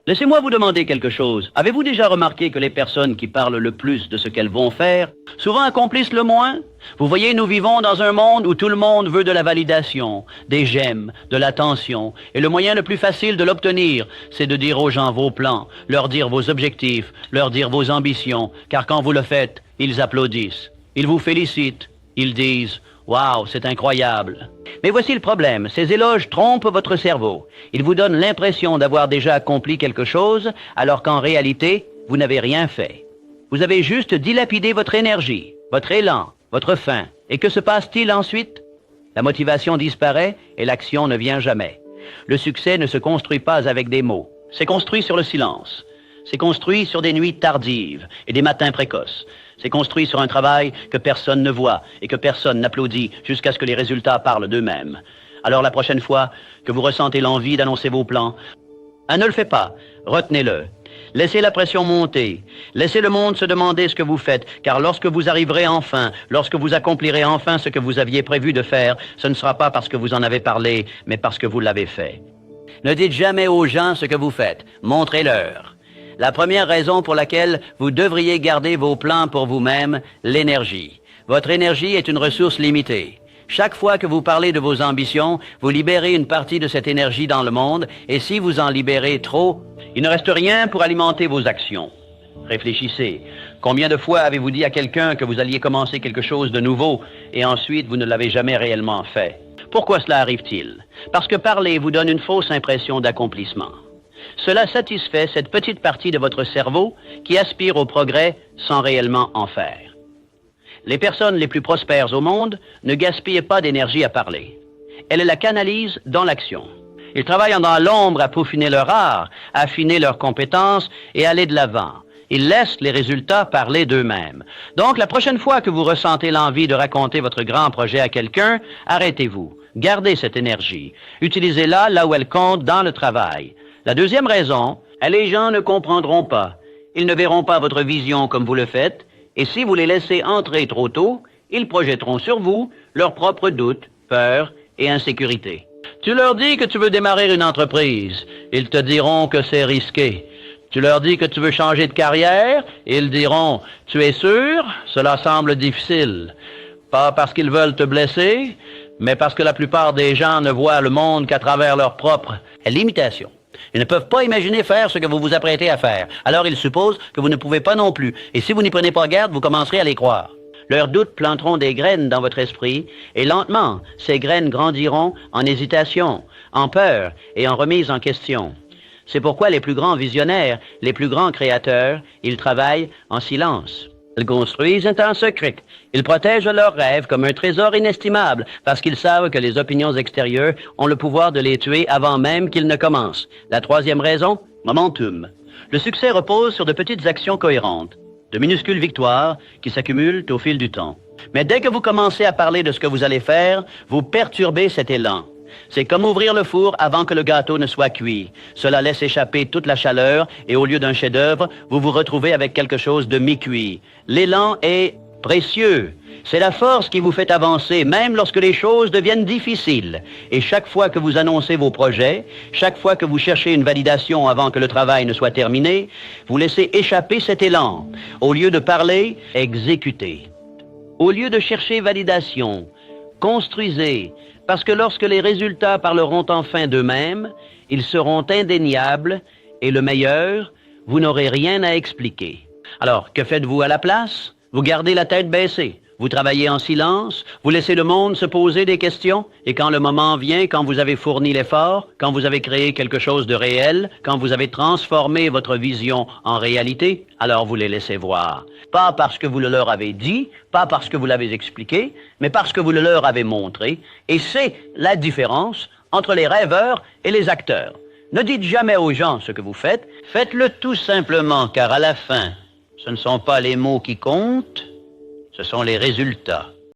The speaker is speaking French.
Laissez-moi vous demander quelque chose. Avez-vous déjà remarqué que les personnes qui parlent le plus de ce qu'elles vont faire, souvent accomplissent le moins? Vous voyez, nous vivons dans un monde où tout le monde veut de la validation, des j'aime, de l'attention, et le moyen le plus facile de l'obtenir, c'est de dire aux gens vos plans, leur dire vos objectifs, leur dire vos ambitions, car quand vous le faites, ils applaudissent, ils vous félicitent, ils disent « Wow, c'est incroyable ». Mais voici le problème, ces éloges trompent votre cerveau. Ils vous donnent l'impression d'avoir déjà accompli quelque chose, alors qu'en réalité, vous n'avez rien fait. Vous avez juste dilapidé votre énergie, votre élan, votre faim. Et que se passe-t-il ensuite? La motivation disparaît et l'action ne vient jamais. Le succès ne se construit pas avec des mots. C'est construit sur le silence. C'est construit sur des nuits tardives et des matins précoces. C'est construit sur un travail que personne ne voit et que personne n'applaudit jusqu'à ce que les résultats parlent d'eux-mêmes. Alors la prochaine fois que vous ressentez l'envie d'annoncer vos plans, ne le faites pas, retenez-le. Laissez la pression monter. Laissez le monde se demander ce que vous faites, car lorsque vous arriverez enfin, lorsque vous accomplirez enfin ce que vous aviez prévu de faire, ce ne sera pas parce que vous en avez parlé, mais parce que vous l'avez fait. Ne dites jamais aux gens ce que vous faites, montrez-leur. La première raison pour laquelle vous devriez garder vos plans pour vous-même, l'énergie. Votre énergie est une ressource limitée. Chaque fois que vous parlez de vos ambitions, vous libérez une partie de cette énergie dans le monde, et si vous en libérez trop, il ne reste rien pour alimenter vos actions. Réfléchissez. Combien de fois avez-vous dit à quelqu'un que vous alliez commencer quelque chose de nouveau, et ensuite vous ne l'avez jamais réellement fait? Pourquoi cela arrive-t-il? Parce que parler vous donne une fausse impression d'accomplissement. Cela satisfait cette petite partie de votre cerveau qui aspire au progrès sans réellement en faire. Les personnes les plus prospères au monde ne gaspillent pas d'énergie à parler. Elles la canalisent dans l'action. Ils travaillent dans l'ombre à peaufiner leur art, à affiner leurs compétences et aller de l'avant. Ils laissent les résultats parler d'eux-mêmes. Donc, la prochaine fois que vous ressentez l'envie de raconter votre grand projet à quelqu'un, arrêtez-vous. Gardez cette énergie. Utilisez-la là où elle compte dans le travail. La deuxième raison, les gens ne comprendront pas. Ils ne verront pas votre vision comme vous le faites, et si vous les laissez entrer trop tôt, ils projetteront sur vous leurs propres doutes, peurs et insécurités. Tu leur dis que tu veux démarrer une entreprise, ils te diront que c'est risqué. Tu leur dis que tu veux changer de carrière, ils diront « Tu es sûr? Cela semble difficile. » Pas parce qu'ils veulent te blesser, mais parce que la plupart des gens ne voient le monde qu'à travers leur propre limitation. Ils ne peuvent pas imaginer faire ce que vous vous apprêtez à faire. Alors ils supposent que vous ne pouvez pas non plus. Et si vous n'y prenez pas garde, vous commencerez à les croire. Leurs doutes planteront des graines dans votre esprit, et lentement, ces graines grandiront en hésitation, en peur et en remise en question. C'est pourquoi les plus grands visionnaires, les plus grands créateurs, ils travaillent en silence. Ils construisent en secret. Ils protègent leurs rêves comme un trésor inestimable parce qu'ils savent que les opinions extérieures ont le pouvoir de les tuer avant même qu'ils ne commencent. La troisième raison, momentum. Le succès repose sur de petites actions cohérentes, de minuscules victoires qui s'accumulent au fil du temps. Mais dès que vous commencez à parler de ce que vous allez faire, vous perturbez cet élan. C'est comme ouvrir le four avant que le gâteau ne soit cuit. Cela laisse échapper toute la chaleur et au lieu d'un chef-d'œuvre, vous vous retrouvez avec quelque chose de mi-cuit. L'élan est précieux. C'est la force qui vous fait avancer, même lorsque les choses deviennent difficiles. Et chaque fois que vous annoncez vos projets, chaque fois que vous cherchez une validation avant que le travail ne soit terminé, vous laissez échapper cet élan. Au lieu de parler, exécutez. Au lieu de chercher validation, construisez. Parce que lorsque les résultats parleront enfin d'eux-mêmes, ils seront indéniables et le meilleur, vous n'aurez rien à expliquer. Alors, que faites-vous à la place? Vous gardez la tête baissée, vous travaillez en silence, vous laissez le monde se poser des questions et quand le moment vient, quand vous avez fourni l'effort, quand vous avez créé quelque chose de réel, quand vous avez transformé votre vision en réalité, alors vous les laissez voir. Pas parce que vous le leur avez dit, pas parce que vous l'avez expliqué, mais parce que vous le leur avez montré. Et c'est la différence entre les rêveurs et les acteurs. Ne dites jamais aux gens ce que vous faites, faites-le tout simplement, car à la fin, ce ne sont pas les mots qui comptent, ce sont les résultats.